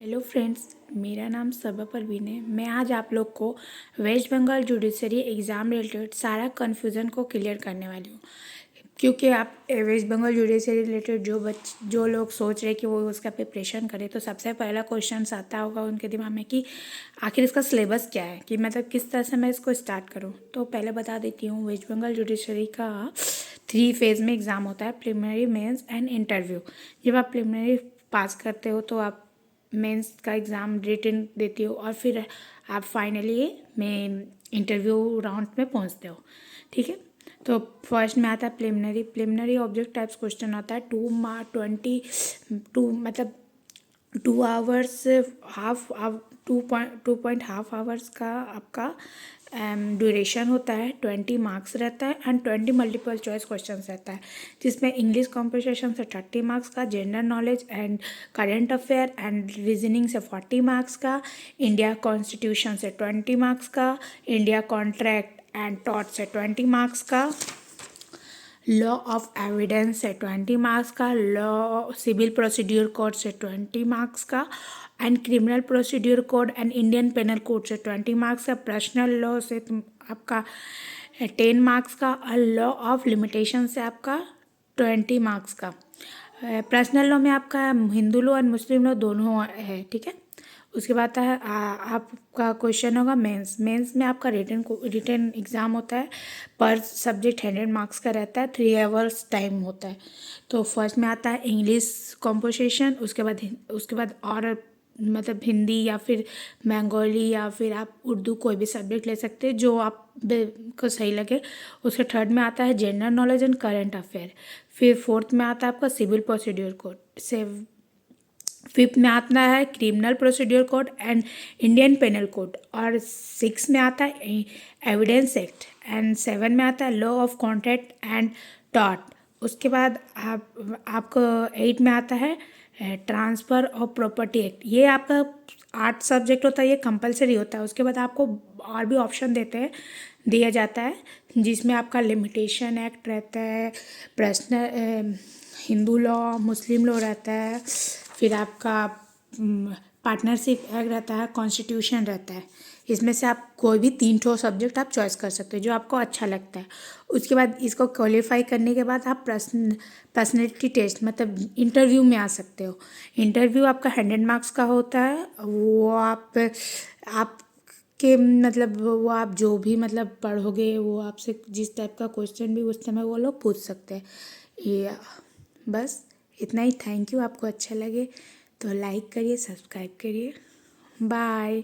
Hello friends, मेरा नाम सबा परवीन है। मैं आज आप लोग को West Bengal judiciary exam related सारा कन्फ्यूज़न को क्लियर करने वाली हूँ। क्योंकि आप वेस्ट बंगाल जुडिशरी रिलेटेड जो लोग सोच रहे कि वो उसका प्रिपरेशन करें, तो सबसे पहला क्वेश्चन आता होगा उनके दिमाग में कि आखिर इसका सिलेबस क्या है, कि मतलब किस तरह से मैं इसको स्टार्ट करूँ। तो पहले बता देती हूँ, वेस्ट बंगाल जुडिशरी का 3 फेज़ में एग्ज़ाम होता है, प्रिलिमिनरी, मेंस एंड इंटरव्यू। जब आप प्रिलिमिनरी पास करते हो तो आप मेंस का एग्ज़ाम रिटन देती हो और फिर आप फाइनली में इंटरव्यू राउंड में पहुंचते हो। ठीक है, तो फर्स्ट में आता है प्रिलिमिनरी ऑब्जेक्ट टाइप्स क्वेश्चन आता है 2 मतलब 2 आवर्स हाफ 2.5 आवर्स का आपका ड्यूरेशन होता है। 20 मार्क्स रहता है एंड 20 मल्टीपल चॉइस क्वेश्चन रहता है, जिसमें इंग्लिश कॉम्पोजिशन से 30 मार्क्स का, general knowledge and current affair and reasoning से 40 मार्क्स का, इंडिया कॉन्स्टिट्यूशन से 20 मार्क्स का, इंडिया कॉन्ट्रैक्ट एंड टॉट से 20 मार्क्स का, लॉ ऑफ एविडेंस से 20 मार्क्स का, लॉ सिविल प्रोसीड्यूर कोड से 20 मार्क्स का and criminal procedure code and Indian penal code से 20 मार्क्स का, पर्सनल लॉ से आपका 10 मार्क्स का और लॉ ऑफ लिमिटेशन से आपका 20 मार्क्स का। पर्सनल लॉ में आपका हिंदू लॉ और मुस्लिम लॉ दोनों है। ठीक है, उसके बाद है आपका क्वेश्चन होगा मेंस में आपका रिटन एग्ज़ाम होता है। पर सब्जेक्ट 100 मार्क्स का रहता है, 3 आवर्स टाइम होता है। तो फर्स्ट में आता है इंग्लिश कॉम्पोजिशन, उसके बाद और मतलब हिंदी या फिर बंगाली या फिर आप उर्दू कोई भी सब्जेक्ट ले सकते हैं जो आप को सही लगे। उसके थर्ड में आता है general knowledge and current affair. फिर फोर्थ में आता है आपका सिविल प्रोसीड्यूर कोड से, फिफ्थ में आता है criminal procedure code and Indian penal code, और सिक्स में आता है एविडेंस एक्ट, एंड सेवन में आता है law of contract and taught. उसके बाद आपको एट में आता है ट्रांसफ़र ऑफ प्रॉपर्टी एक्ट। ये आपका 8 सब्जेक्ट होता है, ये कंपलसरी होता है। उसके बाद आपको और भी ऑप्शन दिया जाता है, जिसमें आपका लिमिटेशन एक्ट रहता है, पर्सनल हिंदू लॉ, मुस्लिम लॉ रहता है, फिर आपका पार्टनरशिप एक्ट रहता है, कॉन्स्टिट्यूशन रहता है। इसमें से आप कोई भी 3 सब्जेक्ट आप चॉइस कर सकते हो जो आपको अच्छा लगता है। उसके बाद इसको क्वालिफाई करने के बाद आप पर्सनैलिटी टेस्ट मतलब इंटरव्यू में आ सकते हो। इंटरव्यू आपका 100 मार्क्स का होता है। वो आप के मतलब वो आप जो भी मतलब पढ़ोगे, वो आपसे जिस टाइप का क्वेश्चन भी उस समय वो लोग पूछ सकते हैं। ये बस इतना ही। Thank you. आपको अच्छा लगे तो लाइक करिए, सब्सक्राइब करिए। बाय।